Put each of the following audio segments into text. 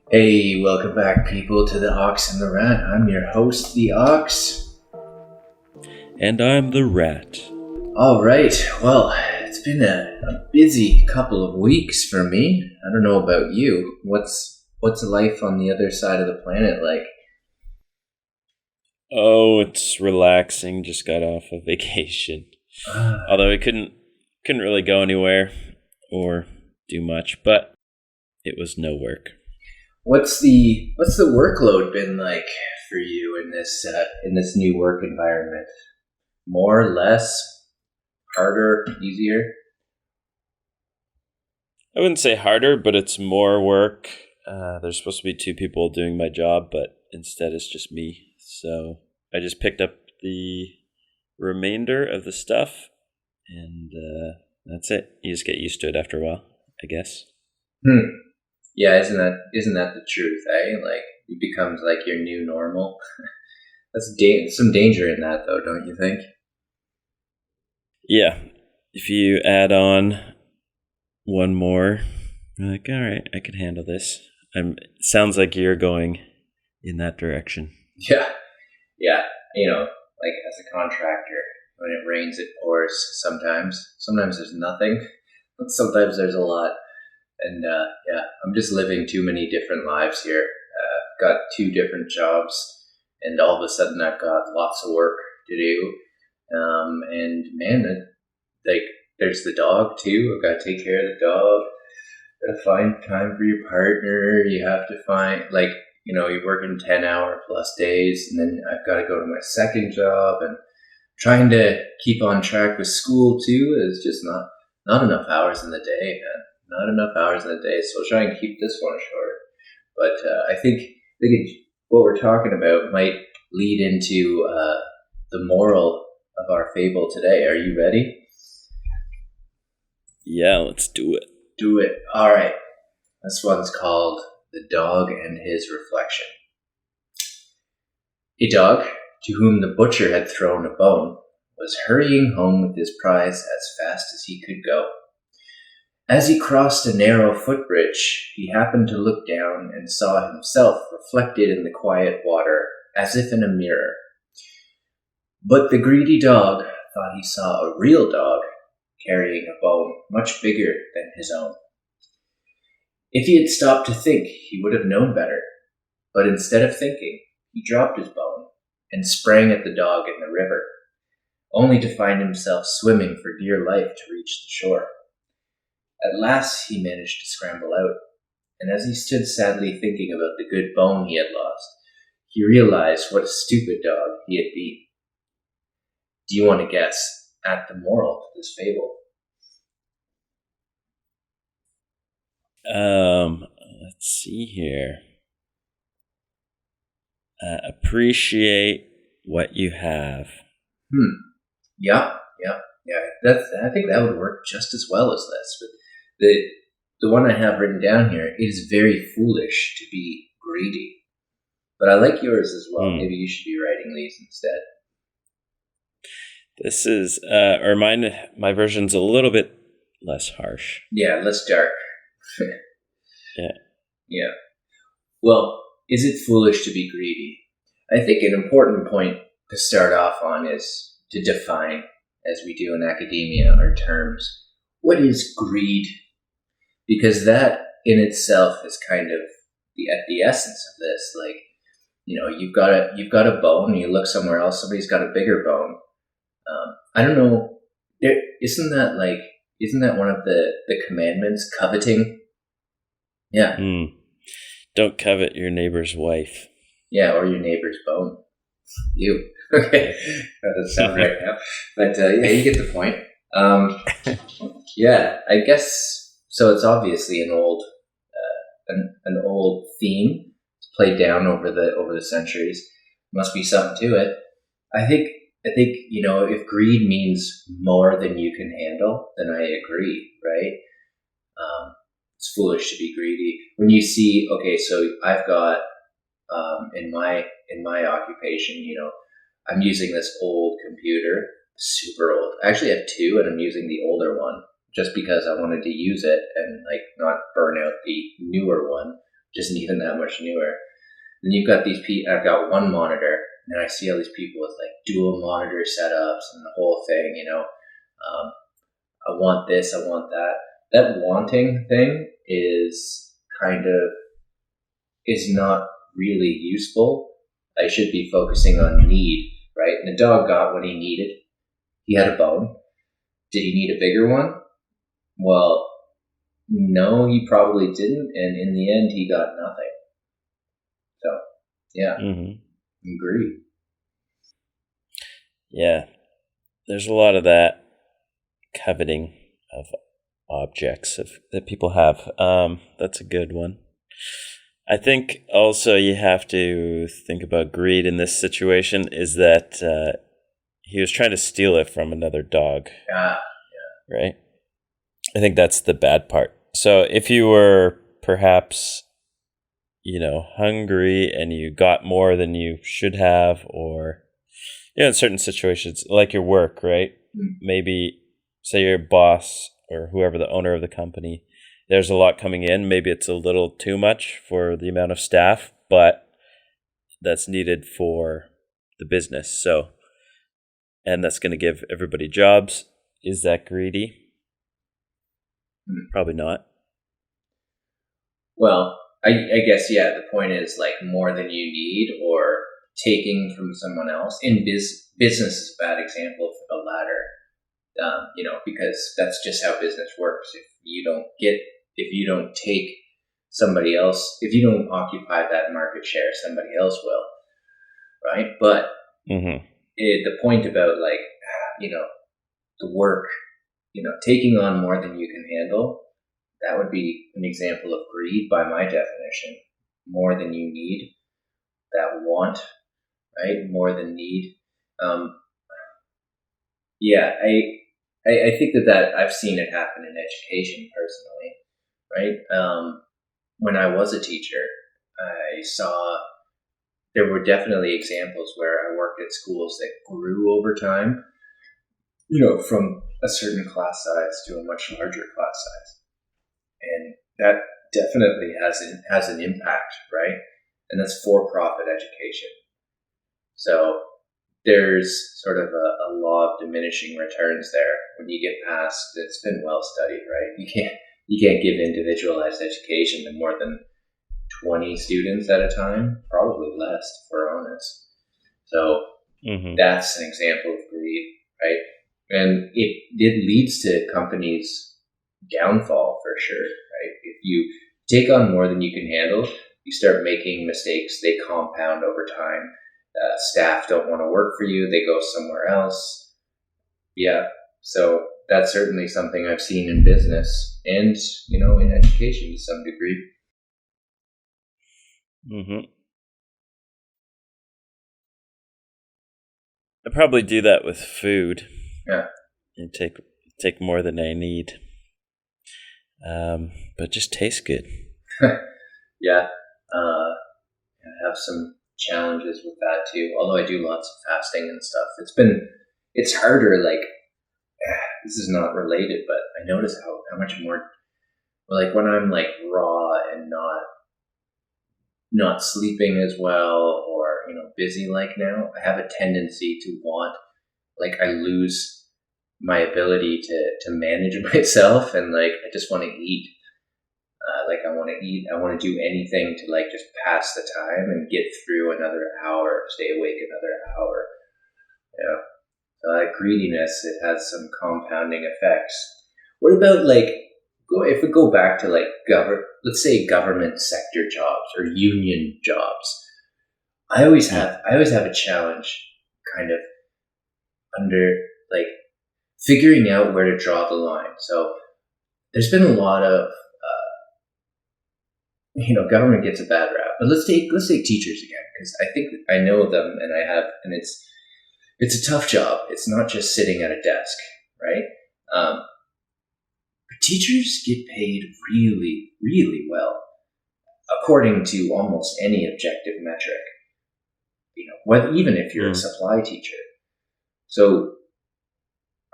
Hey, welcome back, people, to the Ox and the Rat. I'm your host, the Ox. And I'm the Rat. All right, well, it's been a busy couple of weeks for me. I don't know about you. What's life on the other side of the planet like? Oh, it's relaxing. Just got off a vacation. Although I couldn't really go anywhere or do much, but it was no work. What's the workload been like for you in this new work environment? More, less, harder, easier? I wouldn't say harder, but it's more work. There's supposed to be two people doing my job, but instead it's just me. So I just picked up the remainder of the stuff, and that's it. You just get used to it after a while, I guess. Yeah, isn't that the truth, eh? Like, it becomes like your new normal. That's some danger in that, though, don't you think? Yeah. If you add on one more, you're like, all right, I can handle this. It sounds like you're going in that direction. Yeah, yeah. Like as a contractor, when it rains, it pours. Sometimes there's nothing, but sometimes there's a lot. And yeah, I'm just living too many different lives here. I've got two different jobs, and all of a sudden I've got lots of work to do. And man, like there's the dog too. I've got to take care of the dog. Got to find time for your partner. You have to find you're working 10-hour plus days, and then I've got to go to my second job and trying to keep on track with school too is just not enough hours in the day, man. Not enough hours in the day, so I'll try and keep this one short. But I think what we're talking about might lead into the moral of our fable today. Are you ready? Yeah, let's do it. Do it. All right. This one's called The Dog and His Reflection. A dog, to whom the butcher had thrown a bone, was hurrying home with his prize as fast as he could go. As he crossed a narrow footbridge, he happened to look down and saw himself reflected in the quiet water, as if in a mirror. But the greedy dog thought he saw a real dog carrying a bone much bigger than his own. If he had stopped to think, he would have known better. But instead of thinking, he dropped his bone and sprang at the dog in the river, only to find himself swimming for dear life to reach the shore. At last he managed to scramble out, and as he stood sadly thinking about the good bone he had lost, he realized what a stupid dog he had been. Do you want to guess at the moral of this fable? Let's see here. Appreciate what you have. Yeah. I think that would work just as well as this. But the one I have written down here, it is very foolish to be greedy. But I like yours as well. Maybe you should be writing these instead. This is, or my version's a little bit less harsh. Yeah, less dark. Yeah. Well, is it foolish to be greedy? I think an important point to start off on is to define, as we do in academia, our terms. What is greed? Because that in itself is kind of the essence of this. Like, you've got a bone, you look somewhere else, somebody's got a bigger bone. I don't know. Isn't that one of the commandments? Coveting. Yeah. Don't covet your neighbor's wife. Yeah, or your neighbor's bone. You. Okay. That doesn't sound right now. But yeah, you get the point. Yeah, I guess so. It's obviously an old theme. It's played down over the centuries. Must be something to it. I think if greed means more than you can handle, then I agree, right? It's foolish to be greedy. When you see, okay, so I've got in my occupation, I'm using this old computer, super old. I actually have two, and I'm using the older one just because I wanted to use it and not burn out the newer one, isn't even that much newer. Then you've got these people. I've got one monitor, and I see all these people with like dual monitor setups and the whole thing. I want this, I want that. That wanting thing is not really useful. I should be focusing on need, right? And the dog got what he needed. He had a bone. Did he need a bigger one? Well, no, he probably didn't. And in the end, he got nothing. So, yeah, agree. Yeah, there's a lot of that coveting of objects that people have. That's a good one. I think also you have to think about greed in this situation is that he was trying to steal it from another dog. Yeah. Right? I think that's the bad part. So if you were perhaps, hungry and you got more than you should have, or, in certain situations, like your work, right? Maybe say your boss or whoever the owner of the company, there's a lot coming in. Maybe it's a little too much for the amount of staff, but that's needed for the business. So, and that's going to give everybody jobs. Is that greedy? Probably not. Well, I guess, yeah, the point is like more than you need or taking from someone else. In business is a bad example for the latter, because that's just how business works. If you don't take somebody else, if you don't occupy that market share, somebody else will, right? But the point about like, the work, taking on more than you can handle, that would be an example of greed by my definition. More than you need, that want, right? More than need. I think that I've seen it happen in education personally, right? When I was a teacher, I saw there were definitely examples where I worked at schools that grew over time, from a certain class size to a much larger class size. And that definitely has an impact, right? And that's for-profit education. So there's sort of a law of diminishing returns there. When you get past, it's been well studied, right? You can't give individualized education to more than 20 students at a time, probably less, if we're honest. So that's an example of greed, right? And it leads to companies' downfall for sure, right? If you take on more than you can handle, you start making mistakes, they compound over time. Staff don't want to work for you, they go somewhere else. Yeah, so that's certainly something I've seen in business and, in education to some degree. I probably do that with food. Yeah. And take more than I need. But just tastes good. Yeah. I have some challenges with that too. Although I do lots of fasting and stuff. It's harder, like, this is not related, but I notice how much more, like when I'm like raw and not sleeping as well, or, busy like now, I have a tendency to want, like, I lose my ability to manage myself, and like, I just want to eat. I want to eat. I want to do anything to like just pass the time and get through another hour, stay awake another hour. Yeah. Greediness, it has some compounding effects. What about like, if we go back to like let's say government sector jobs or union jobs? I always have a challenge kind of under like figuring out where to draw the line. So there's been a lot of government gets a bad rap, but let's take teachers again, because I think I know them and it's a tough job. It's not just sitting at a desk, right? But teachers get paid really, really well, according to almost any objective metric. Even if you're a supply teacher. So,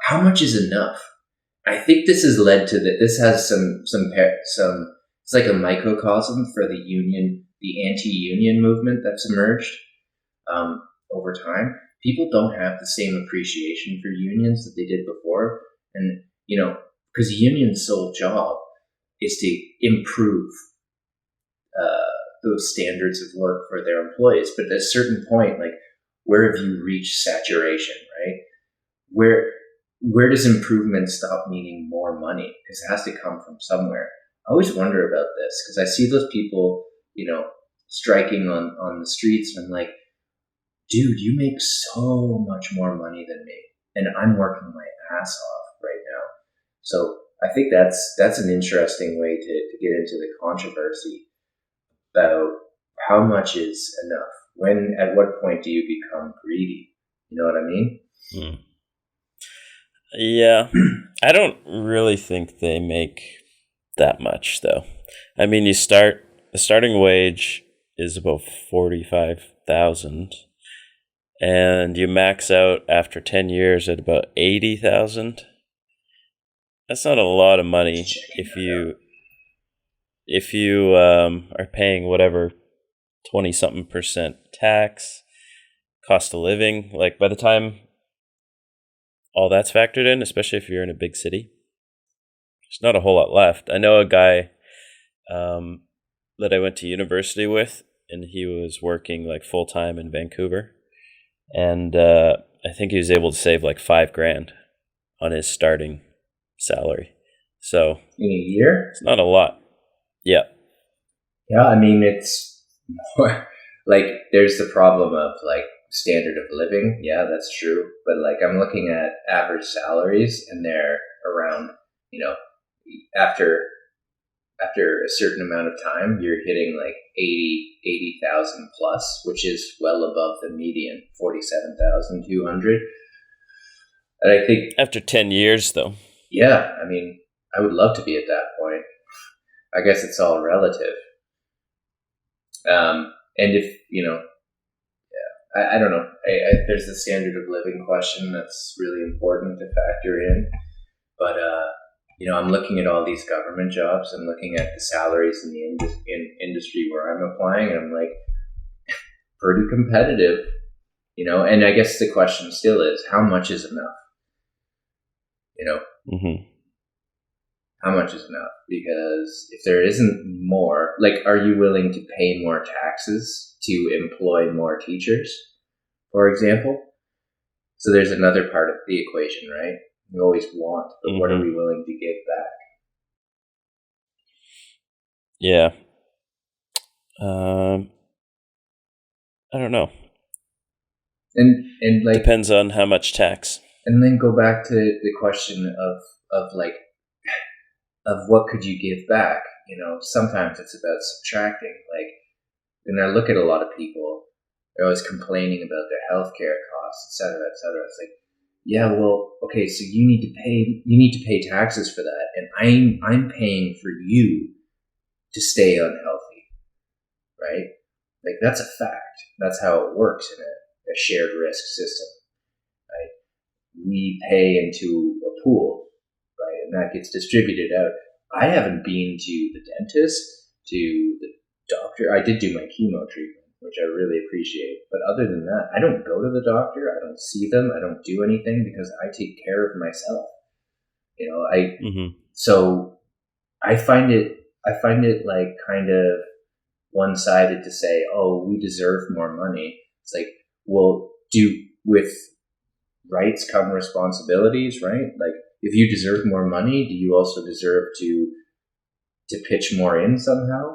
how much is enough? I think this has led to that. This has some it's like a microcosm for the anti-union movement that's emerged over time. People don't have the same appreciation for unions that they did before, and because the union's sole job is to improve those standards of work for their employees. But at a certain point, like, where have you reached saturation, right? Where does improvement stop meaning more money? Because it has to come from somewhere. I always wonder about this because I see those people, striking on the streets, and I'm like, dude, you make so much more money than me, and I'm working my ass off right now. So I think that's an interesting way to get into the controversy about how much is enough. At what point do you become greedy? You know what I mean? Hmm. Yeah. I don't really think they make that much, though. I mean, the starting wage is about 45,000, and you max out after 10 years at about 80,000. That's not a lot of money if you are paying whatever 20-something% tax, cost of living. Like, by the time all that's factored in, especially if you're in a big city, there's not a whole lot left. I know a guy that I went to university with, and he was working like full time in Vancouver, and I think he was able to save like $5,000 on his starting salary. So in a year, it's not a lot. Yeah. Yeah, I mean, it's more like there's the problem of like standard of living. Yeah, that's true. But like I'm looking at average salaries, and they're around, after a certain amount of time, you're hitting like 80,000 plus, which is well above the median, 47,200. And I think After 10 years, though. yeah, I mean, I would love to be at that point. I guess it's all relative. And if, I don't know. There's the standard of living question that's really important to factor in. But, I'm looking at all these government jobs and looking at the salaries in the industry where I'm applying, and I'm like, pretty competitive, and I guess the question still is, how much is enough? Mm-hmm. How much is enough? Because if there isn't more, like, are you willing to pay more taxes to employ more teachers, for example? So there's another part of the equation, right? We always want, but what are we willing to give back? Yeah. I don't know. And like, depends on how much tax. And then go back to the question of like, of what could you give back? Sometimes it's about subtracting. Like, when I look at a lot of people, they're always complaining about their healthcare costs, et cetera, et cetera. It's like, yeah, well, okay, so you need to pay taxes for that, and I'm paying for you to stay unhealthy, right? Like, that's a fact. That's how it works in a shared risk system, right? We pay into a pool, right, and that gets distributed out. I haven't been to the dentist, to the doctor. I did do my chemo treatment, which I really appreciate. But other than that, I don't go to the doctor. I don't see them. I don't do anything because I take care of myself. So I find it like kind of one-sided to say, oh, we deserve more money. It's like, well, with rights come responsibilities, right? Like, if you deserve more money, do you also deserve to pitch more in somehow?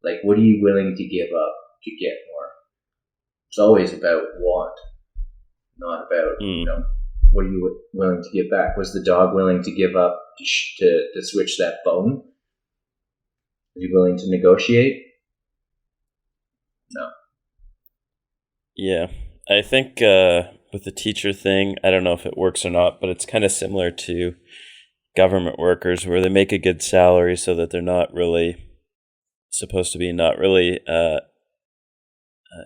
Like, what are you willing to give up to get more? It's always about want, not about, what are you willing to give back? Was the dog willing to give up to switch that bone? Was he willing to negotiate? No. Yeah. I think with the teacher thing, I don't know if it works or not, but it's kind of similar to government workers where they make a good salary so that they're not really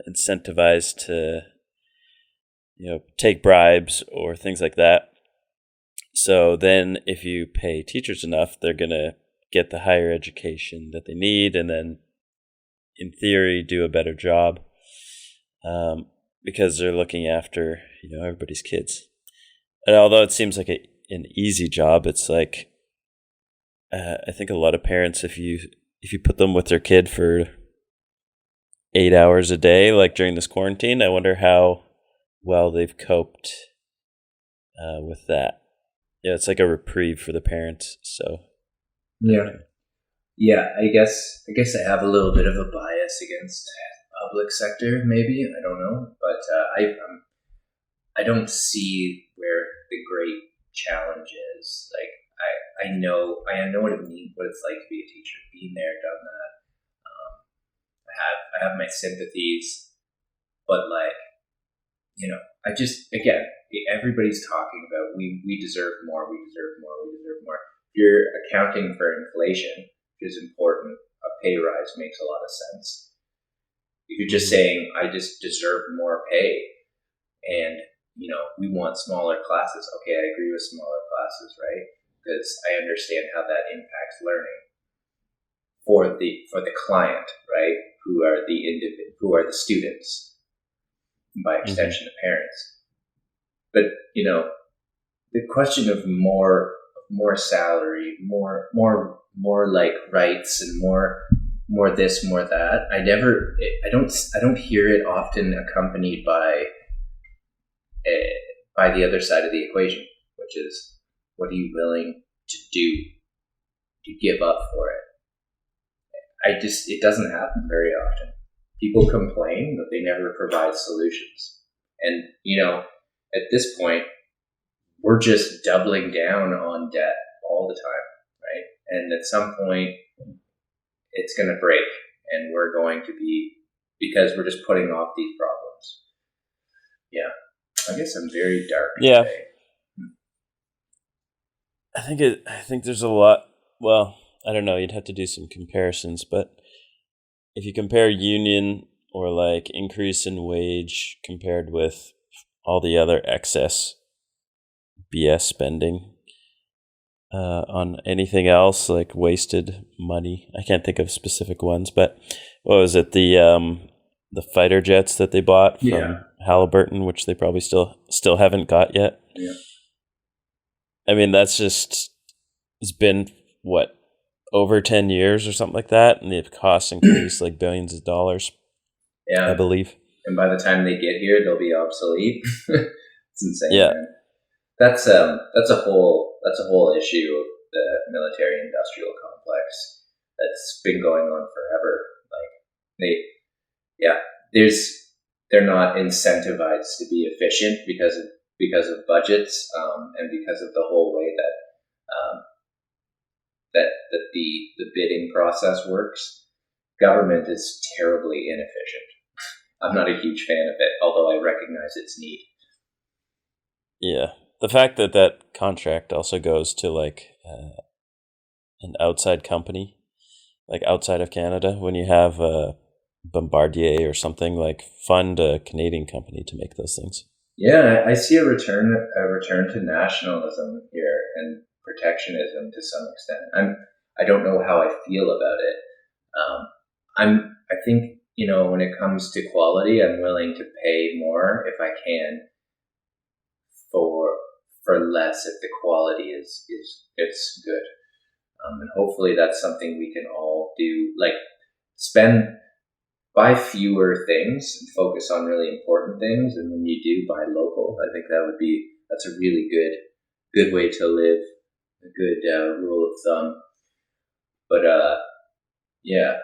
incentivized to take bribes or things like that. So then if you pay teachers enough, they're going to get the higher education that they need, and then in theory do a better job, because they're looking after everybody's kids. And although it seems like an easy job, it's like I think a lot of parents, if you put them with their kid for 8 hours a day, like during this quarantine, I wonder how well they've coped with that. Yeah, it's like a reprieve for the parents. So yeah. I guess I have a little bit of a bias against public sector. Maybe I don't know, but I don't see where the great challenge is. Like I know what it means, what it's like to be a teacher, been there, done that. I have my sympathies, but like, I just, again, everybody's talking about we deserve more, we deserve more, we deserve more. If you're accounting for inflation, which is important, a pay rise makes a lot of sense. If you're just saying I just deserve more pay, and we want smaller classes, okay, I agree with smaller classes, right? Because I understand how that impacts learning for the client, right? Who are the students, and by extension the parents. But the question of more salary, more like rights, and more this, more that. I don't hear it often accompanied by the other side of the equation, which is, what are you willing to do to give up for it? It doesn't happen very often. People complain that they never provide solutions. And, at this point, we're just doubling down on debt all the time, right? And at some point, it's going to break, and we're going to be, because we're just putting off these problems. Yeah. I guess I'm very dark today. I think there's a lot. Well, I don't know. You'd have to do some comparisons, but if you compare union or like increase in wage compared with all the other excess BS spending on anything else, like wasted money, I can't think of specific ones, but what was it? The fighter jets that they bought from Halliburton, which they probably still haven't got yet. Yeah. I mean, it's been what, over 10 years or something like that, and the costs increased like billions of dollars. Yeah, I believe. And by the time they get here, they'll be obsolete. It's insane. Yeah, man. That's a whole issue of the military-industrial complex that's been going on forever. Like they're not incentivized to be efficient because of budgets, and because of the whole way that the bidding process works. Government is terribly inefficient. I'm not a huge fan of it, although I recognize its need. Yeah. The fact that contract also goes to like an outside company, like outside of Canada, when you have Bombardier or something, like fund a Canadian company to make those things. Yeah, I see a return to nationalism here and protectionism to some extent. I don't know how I feel about it. I think, when it comes to quality, I'm willing to pay more if I can for less if the quality is good. And hopefully that's something we can all do. Like, buy fewer things and focus on really important things. And when you do, buy local. I think that's a really good way to live, a good rule of thumb. But yeah,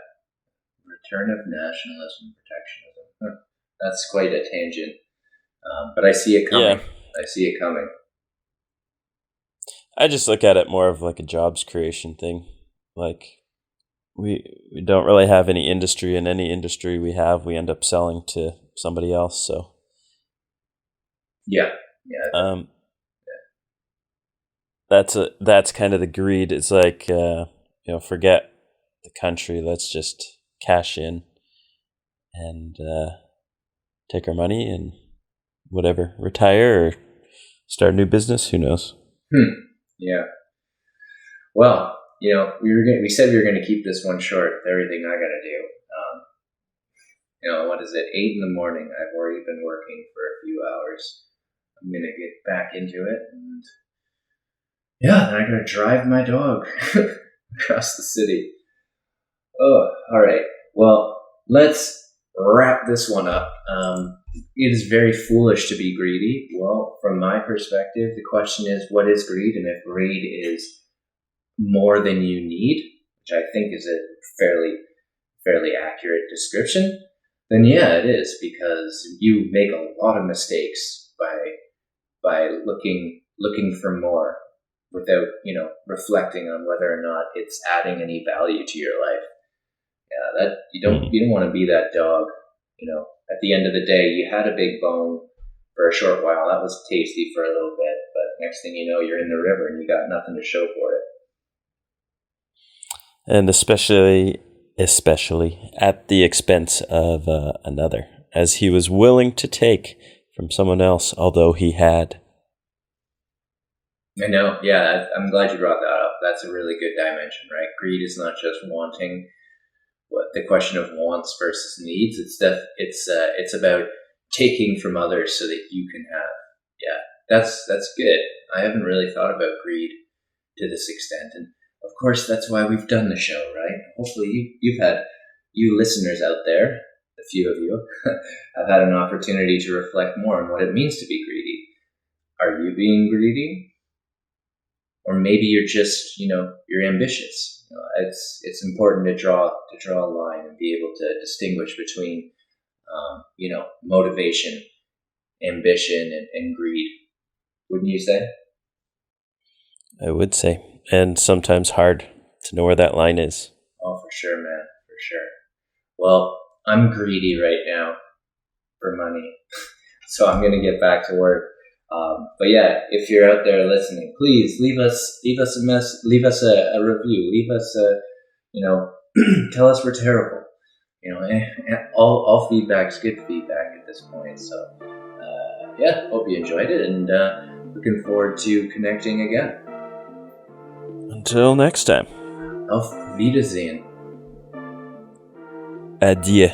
return of nationalism, protectionism. Huh. That's quite a tangent. But I see it coming. Yeah. I see it coming. I just look at it more of like a jobs creation thing. Like we don't really have any industry, and any industry we have, we end up selling to somebody else. So yeah. That's kind of the greed. It's like forget the country. Let's just cash in and take our money and whatever, retire or start a new business. Who knows? Yeah. Well, we said we were gonna keep this one short with everything I gotta do. What is it? 8 in the morning. I've already been working for a few hours. I'm gonna get back into it, and yeah, then I gotta drive my dog across the city. Oh, all right. Well, let's wrap this one up. It is very foolish to be greedy. Well, from my perspective, the question is, what is greed? And if greed is more than you need, which I think is a fairly accurate description, then yeah, it is, because you make a lot of mistakes by looking for more without reflecting on whether or not it's adding any value to your life. Yeah, that you don't want to be that dog. At the end of the day, you had a big bone for a short while. That was tasty for a little bit, but next thing you know, you're in the river and you got nothing to show for it. And especially at the expense of another, as he was willing to take from someone else, although he had. I know, yeah, I'm glad you brought that up. That's a really good dimension, right? Greed is not just wanting, the question of wants versus needs. It's about taking from others so that you can have. Yeah, that's good. I haven't really thought about greed to this extent, and of course that's why we've done the show, right? Hopefully you listeners out there, a few of you, have had an opportunity to reflect more on what it means to be greedy. Are you being greedy? Or maybe you're just, you're ambitious. It's important to draw a line and be able to distinguish between, motivation, ambition, and greed. Wouldn't you say? I would say, and sometimes hard to know where that line is. Oh, for sure, man, for sure. Well, I'm greedy right now for money, so I'm gonna get back to work. But yeah, if you're out there listening, please leave us a review, leave us tell us we're terrible. All feedback's good feedback at this point. So yeah, hope you enjoyed it, and looking forward to connecting again. Until next time. Auf Wiedersehen. Adieu.